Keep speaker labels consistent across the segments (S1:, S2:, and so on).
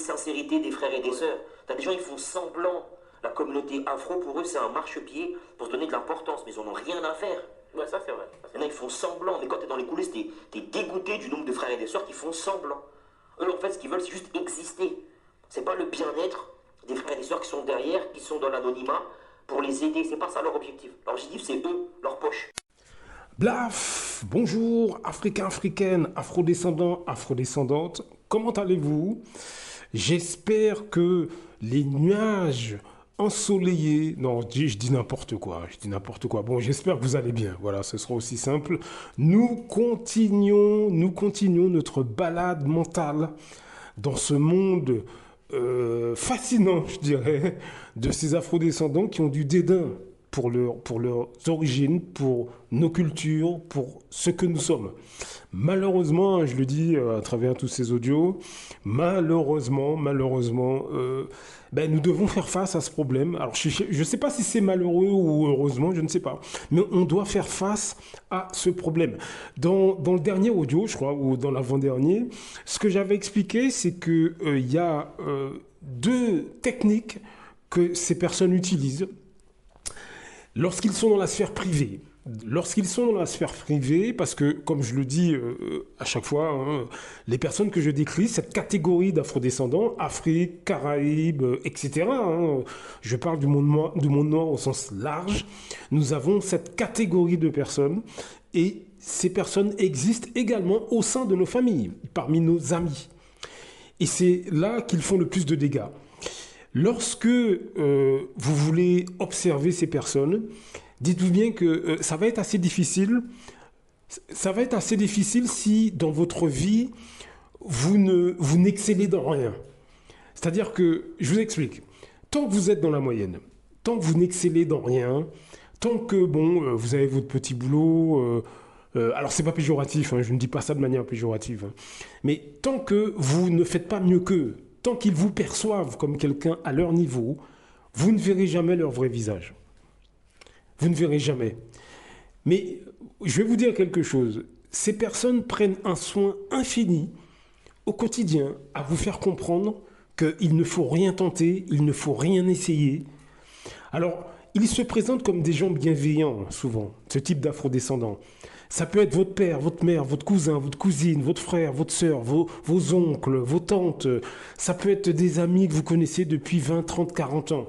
S1: sincérité des frères et des sœurs. T'as des gens, ils font semblant. La communauté afro, pour eux, c'est un marchepied pour se donner de l'importance, mais ils en ont rien à faire.
S2: Ouais, ça c'est vrai.
S1: Il y en a, ils font semblant, mais quand t'es dans les coulisses, t'es dégoûté du nombre de frères et de sœurs qui font semblant. Eux, en fait, ce qu'ils veulent, c'est juste exister. C'est pas le bien-être des frères et des sœurs qui sont derrière, qui sont dans l'anonymat, pour les aider. C'est pas ça leur objectif. Leur objectif, c'est eux, leur poche.
S3: Blaf, bonjour, Africains, Africaines, Afrodescendants, Afrodescendantes, comment allez-vous? J'espère que les nuages ensoleillés, non, je dis n'importe quoi, bon, j'espère que vous allez bien, voilà, ce sera aussi simple. Nous continuons notre balade mentale dans ce monde fascinant, je dirais, de ces afrodescendants qui ont du dédain pour leurs origines, pour nos cultures, pour ce que nous sommes. Malheureusement, je le dis à travers tous ces audios, malheureusement, nous devons faire face à ce problème. Alors, je ne sais pas si c'est malheureux ou heureusement, je ne sais pas. Mais on doit faire face à ce problème. Dans le dernier audio, je crois, ou dans l'avant-dernier, ce que j'avais expliqué, c'est qu'il y a deux techniques que ces personnes utilisent lorsqu'ils sont dans la sphère privée. Parce que, comme je le dis à chaque fois, hein, les personnes que je décris, cette catégorie d'afrodescendants, Afrique, Caraïbes, etc., hein, je parle du monde noir au sens large, nous avons cette catégorie de personnes et ces personnes existent également au sein de nos familles, parmi nos amis. Et c'est là qu'ils font le plus de dégâts. Lorsque vous voulez observer ces personnes, dites-vous bien que ça va être assez difficile. Ça va être assez difficile si dans votre vie, vous n'excellez dans rien. C'est-à-dire que, je vous explique, tant que vous êtes dans la moyenne, tant que vous n'excellez dans rien, tant que, vous avez votre petit boulot, alors c'est pas péjoratif, hein, je ne dis pas ça de manière péjorative, hein, mais tant que vous ne faites pas mieux qu'eux, tant qu'ils vous perçoivent comme quelqu'un à leur niveau, vous ne verrez jamais leur vrai visage. Vous ne verrez jamais. Mais je vais vous dire quelque chose. Ces personnes prennent un soin infini au quotidien à vous faire comprendre qu'il ne faut rien tenter, il ne faut rien essayer. Alors, ils se présentent comme des gens bienveillants, souvent, ce type d'afrodescendants. Ça peut être votre père, votre mère, votre cousin, votre cousine, votre frère, votre sœur, vos oncles, vos tantes. Ça peut être des amis que vous connaissez depuis 20, 30, 40 ans.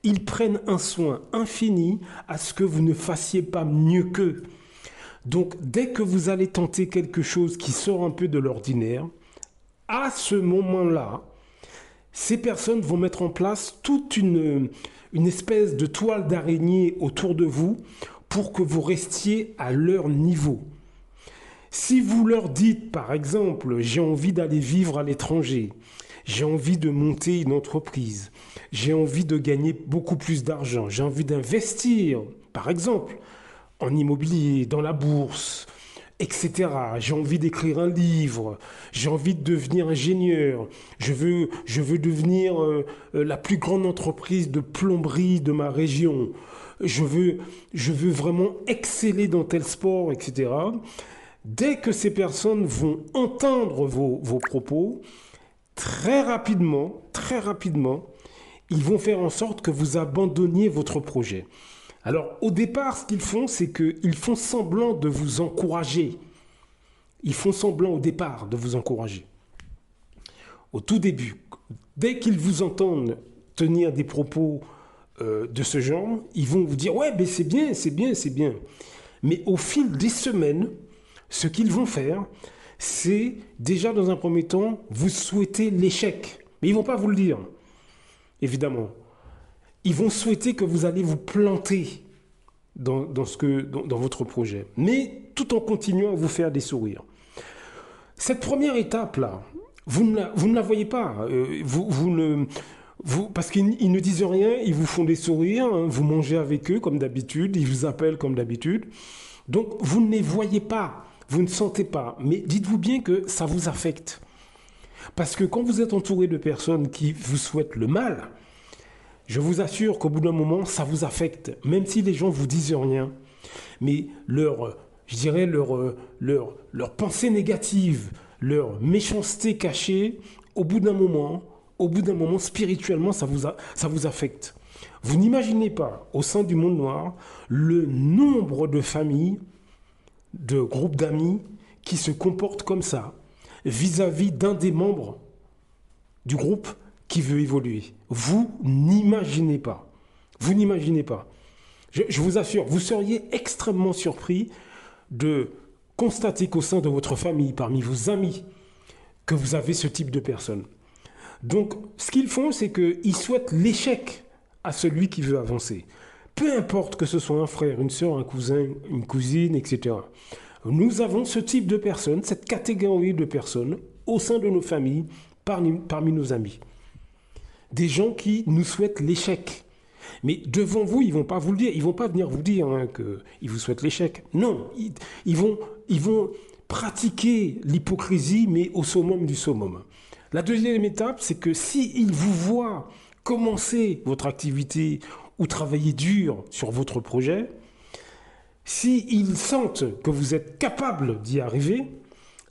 S3: Ils prennent un soin infini à ce que vous ne fassiez pas mieux qu'eux. Donc, dès que vous allez tenter quelque chose qui sort un peu de l'ordinaire, à ce moment-là, ces personnes vont mettre en place toute une espèce de toile d'araignée autour de vous pour que vous restiez à leur niveau. Si vous leur dites, par exemple, j'ai envie d'aller vivre à l'étranger, j'ai envie de monter une entreprise, j'ai envie de gagner beaucoup plus d'argent, j'ai envie d'investir, par exemple, en immobilier, dans la bourse, etc. J'ai envie d'écrire un livre, j'ai envie de devenir ingénieur, je veux devenir la plus grande entreprise de plomberie de ma région, je veux vraiment exceller dans tel sport, etc. Dès que ces personnes vont entendre vos propos, très rapidement, ils vont faire en sorte que vous abandonniez votre projet. Alors, au départ, ce qu'ils font, c'est qu'ils font semblant de vous encourager. Ils font semblant au départ de vous encourager. Au tout début, dès qu'ils vous entendent tenir des propos de ce genre, ils vont vous dire « Ouais, mais c'est bien. » Mais au fil des semaines, ce qu'ils vont faire, c'est déjà dans un premier temps, vous souhaiter l'échec. Mais ils ne vont pas vous le dire, évidemment. Ils vont souhaiter que vous allez vous planter dans votre projet, mais tout en continuant à vous faire des sourires. Cette première étape-là, vous ne la voyez pas. Parce qu'ils ne disent rien, ils vous font des sourires, hein, vous mangez avec eux comme d'habitude, ils vous appellent comme d'habitude. Donc, vous ne les voyez pas, vous ne sentez pas. Mais dites-vous bien que ça vous affecte. Parce que quand vous êtes entouré de personnes qui vous souhaitent le mal, je vous assure qu'au bout d'un moment, ça vous affecte. Même si les gens vous disent rien, mais leur pensée négative, leur méchanceté cachée, au bout d'un moment, au bout d'un moment, spirituellement, ça vous affecte. Vous n'imaginez pas, au sein du monde noir, le nombre de familles, de groupes d'amis qui se comportent comme ça vis-à-vis d'un des membres du groupe qui veut évoluer. Vous n'imaginez pas. Vous n'imaginez pas. Je vous assure, vous seriez extrêmement surpris de constater qu'au sein de votre famille, parmi vos amis, que vous avez ce type de personnes. Donc, ce qu'ils font, c'est qu'ils souhaitent l'échec à celui qui veut avancer. Peu importe que ce soit un frère, une soeur, un cousin, une cousine, etc. Nous avons ce type de personnes, cette catégorie de personnes au sein de nos familles, parmi nos amis. Des gens qui nous souhaitent l'échec. Mais devant vous, ils ne vont pas vous le dire. Ils ne vont pas venir vous dire qu'ils vous souhaitent l'échec. Non, ils vont pratiquer l'hypocrisie, mais au summum du summum. La deuxième étape, c'est que s'ils vous voient commencer votre activité ou travailler dur sur votre projet, s'ils sentent que vous êtes capable d'y arriver,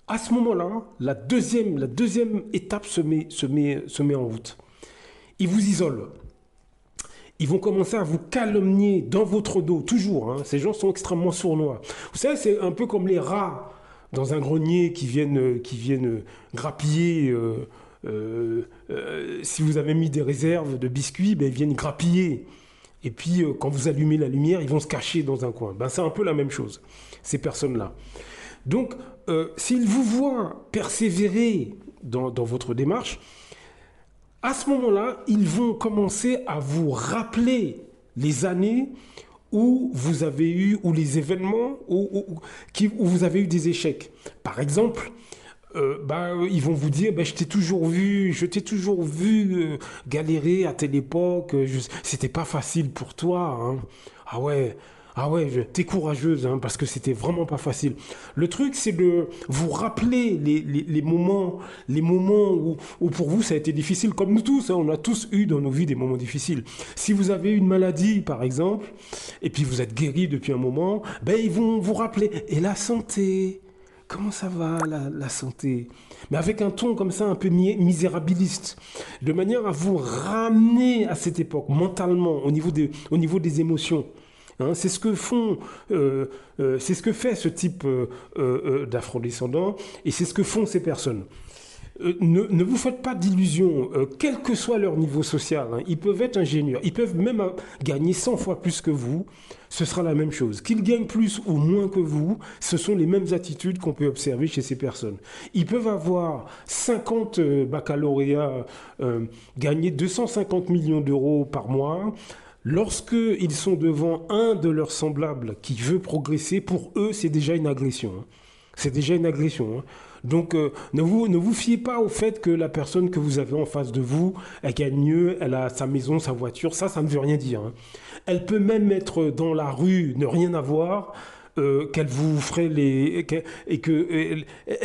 S3: à ce moment-là, la deuxième étape se met en route. Ils vous isolent. Ils vont commencer à vous calomnier dans votre dos, toujours. Hein. Ces gens sont extrêmement sournois. Vous savez, c'est un peu comme les rats dans un grenier qui viennent grappiller. Si vous avez mis des réserves de biscuits, ben, ils viennent grappiller. Et puis, quand vous allumez la lumière, ils vont se cacher dans un coin. Ben, c'est un peu la même chose, ces personnes-là. Donc, s'ils vous voient persévérer dans votre démarche, à ce moment-là, ils vont commencer à vous rappeler les années où vous avez eu, ou les événements où vous avez eu des échecs. Par exemple, ils vont vous dire, je t'ai toujours vu galérer à telle époque, c'était pas facile pour toi. Hein. Ah ouais, t'es courageuse, hein, parce que c'était vraiment pas facile. Le truc, c'est de vous rappeler les moments où pour vous ça a été difficile, comme nous tous, hein, on a tous eu dans nos vies des moments difficiles. Si vous avez une maladie, par exemple, et puis vous êtes guéri depuis un moment, ils vont vous rappeler. Et la santé, comment ça va la santé? Mais avec un ton comme ça un peu misérabiliste, de manière à vous ramener à cette époque mentalement, au niveau des émotions. Hein, c'est ce que fait ce type d'afrodescendants, et c'est ce que font ces personnes. Ne vous faites pas d'illusions, quel que soit leur niveau social, hein, ils peuvent être ingénieurs, ils peuvent même gagner 100 fois plus que vous, ce sera la même chose. Qu'ils gagnent plus ou moins que vous, ce sont les mêmes attitudes qu'on peut observer chez ces personnes. Ils peuvent avoir 50 baccalauréats, gagner 250 millions d'euros par mois. Lorsqu'ils sont devant un de leurs semblables qui veut progresser, pour eux, c'est déjà une agression. Hein. C'est déjà une agression. Hein. Donc, ne vous fiez pas au fait que la personne que vous avez en face de vous, elle gagne mieux, elle a sa maison, sa voiture. Ça ne veut rien dire. Hein. Elle peut même être dans la rue, ne rien avoir, qu'elle vous ferait et qu'elle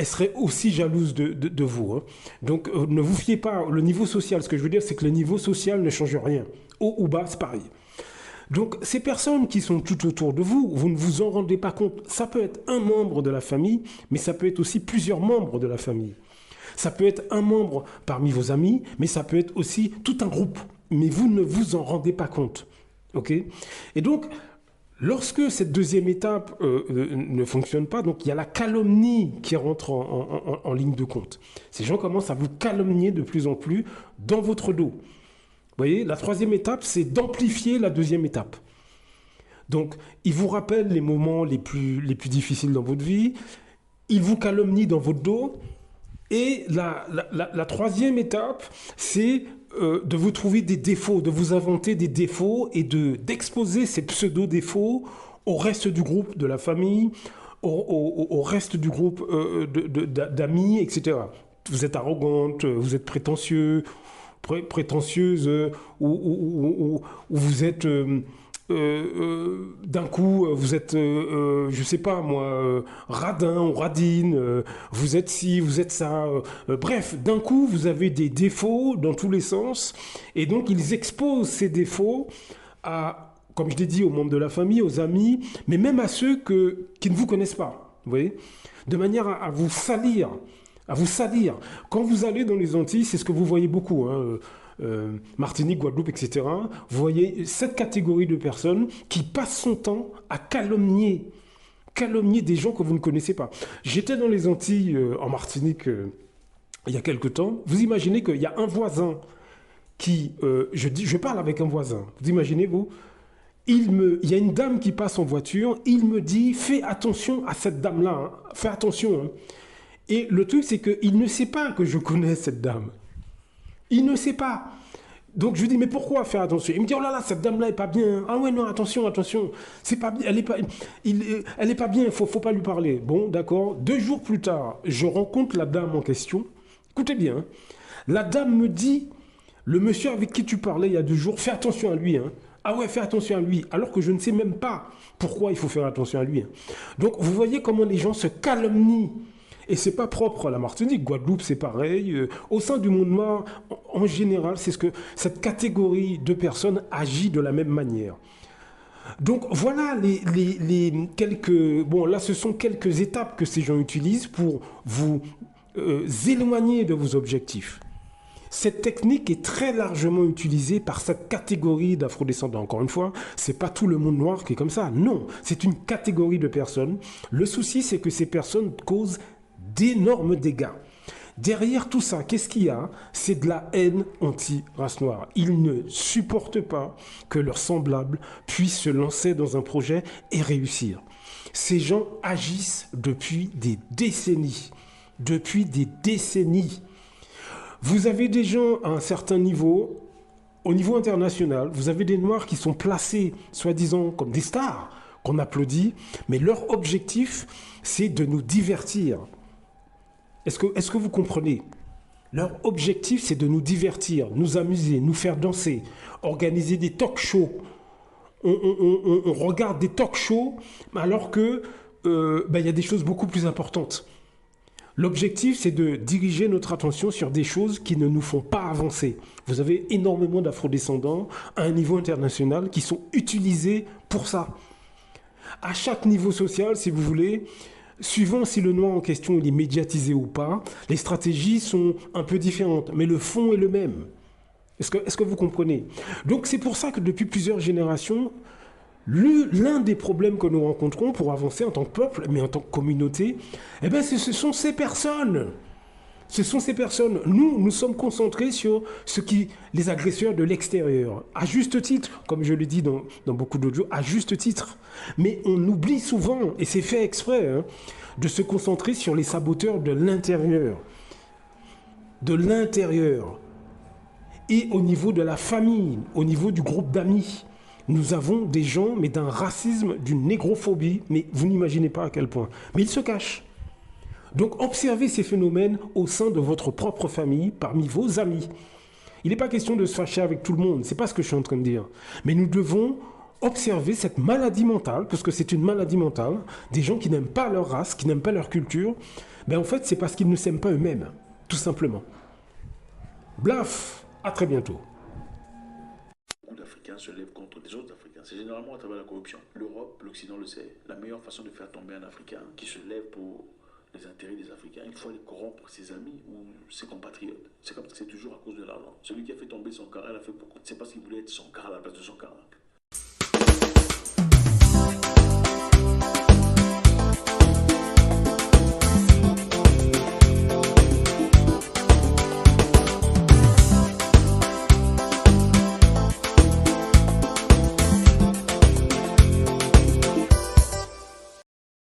S3: serait aussi jalouse de vous. Hein. Donc, ne vous fiez pas. Le niveau social, ce que je veux dire, c'est que le niveau social ne change rien. Haut ou bas, c'est pareil. Donc, ces personnes qui sont tout autour de vous, vous ne vous en rendez pas compte. Ça peut être un membre de la famille, mais ça peut être aussi plusieurs membres de la famille. Ça peut être un membre parmi vos amis, mais ça peut être aussi tout un groupe. Mais vous ne vous en rendez pas compte. Ok ? Et donc, lorsque cette deuxième étape ne fonctionne pas, donc il y a la calomnie qui rentre en ligne de compte. Ces gens commencent à vous calomnier de plus en plus dans votre dos. Vous voyez, la troisième étape, c'est d'amplifier la deuxième étape. Donc, ils vous rappellent les moments les plus difficiles dans votre vie, ils vous calomnient dans votre dos, et la troisième étape, c'est de vous trouver des défauts, de vous inventer des défauts et d'exposer ces pseudo-défauts au reste du groupe de la famille, au reste du groupe d'amis, etc. Vous êtes arrogante, vous êtes prétentieuse, ou vous êtes d'un coup vous êtes je sais pas moi radin ou radine, vous êtes ci, vous êtes ça, bref, d'un coup vous avez des défauts dans tous les sens, et donc ils exposent ces défauts à, comme je l'ai dit, aux membres de la famille, aux amis, mais même à ceux qui ne vous connaissent pas, vous voyez, de manière à vous salir à vous salir. Quand vous allez dans les Antilles, c'est ce que vous voyez beaucoup, hein, Martinique, Guadeloupe, etc. Vous voyez cette catégorie de personnes qui passent son temps à calomnier des gens que vous ne connaissez pas. J'étais dans les Antilles, en Martinique, il y a quelque temps. Vous imaginez qu'il y a un voisin je parle avec un voisin. Vous imaginez, vous, il y a une dame qui passe en voiture, il me dit, fais attention à cette dame-là, hein, fais attention, hein. Et le truc, c'est qu'il ne sait pas que je connais cette dame. Il ne sait pas. Donc je lui dis, mais pourquoi faire attention? Il me dit, oh là là, cette dame-là est pas bien. Ah ouais, non, attention, attention. C'est pas bien, elle est pas bien, faut pas lui parler. Bon, d'accord. 2 jours plus tard, je rencontre la dame en question. Écoutez bien, hein. La dame me dit, le monsieur avec qui tu parlais il y a 2 jours, fais attention à lui, hein. Ah ouais, fais attention à lui. Alors que je ne sais même pas pourquoi il faut faire attention à lui, hein. Donc vous voyez comment les gens se calomnient. Et c'est pas propre à la Martinique, Guadeloupe c'est pareil. Au sein du monde noir, en général, c'est ce que cette catégorie de personnes agit de la même manière. Donc voilà les quelques... Bon, là ce sont quelques étapes que ces gens utilisent pour vous éloigner de vos objectifs. Cette technique est très largement utilisée par cette catégorie d'afrodescendants. Encore une fois, c'est pas tout le monde noir qui est comme ça. Non, c'est une catégorie de personnes. Le souci, c'est que ces personnes causent d'énormes dégâts. Derrière tout ça, qu'est-ce qu'il y a? C'est de la haine anti-race noire. Ils ne supportent pas que leurs semblables puissent se lancer dans un projet et réussir. Ces gens agissent depuis des décennies. Depuis des décennies. Vous avez des gens à un certain niveau, au niveau international, vous avez des Noirs qui sont placés, soi-disant, comme des stars, qu'on applaudit, mais leur objectif, c'est de nous divertir. Est-ce que vous comprenez? Leur objectif, c'est de nous divertir, nous amuser, nous faire danser, organiser des talk-shows. On regarde des talk-shows alors que y a des choses beaucoup plus importantes. L'objectif, c'est de diriger notre attention sur des choses qui ne nous font pas avancer. Vous avez énormément d'afrodescendants à un niveau international qui sont utilisés pour ça. À chaque niveau social, si vous voulez, suivant si le noir en question il est médiatisé ou pas, les stratégies sont un peu différentes, mais le fond est le même. Est-ce que vous comprenez? Donc c'est pour ça que depuis plusieurs générations, l'un des problèmes que nous rencontrons pour avancer en tant que peuple, mais en tant que communauté, ce sont ces personnes. Ce sont ces personnes. Nous sommes concentrés sur les agresseurs de l'extérieur. À juste titre, comme je le dis dans beaucoup d'audios, à juste titre. Mais on oublie souvent, et c'est fait exprès, hein, de se concentrer sur les saboteurs de l'intérieur. De l'intérieur. Et au niveau de la famille, au niveau du groupe d'amis. Nous avons des gens, mais d'un racisme, d'une négrophobie, mais vous n'imaginez pas à quel point. Mais ils se cachent. Donc observez ces phénomènes au sein de votre propre famille, parmi vos amis. Il n'est pas question de se fâcher avec tout le monde, c'est pas ce que je suis en train de dire. Mais nous devons observer cette maladie mentale, parce que c'est une maladie mentale, des gens qui n'aiment pas leur race, qui n'aiment pas leur culture. En fait, c'est parce qu'ils ne s'aiment pas eux-mêmes, tout simplement. Blaf, à très bientôt.
S2: Beaucoup d'Africains se lèvent contre des autres Africains. C'est généralement à travers la corruption. L'Europe, l'Occident le sait. La meilleure façon de faire tomber un Africain qui se lève pour les intérêts des Africains, il faut aller corrompre ses amis ou ses compatriotes. C'est comme ça, c'est toujours à cause de l'argent. Celui qui a fait tomber son cara, il a fait pourquoi? C'est parce qu'il voulait être son cara à la place de son cara.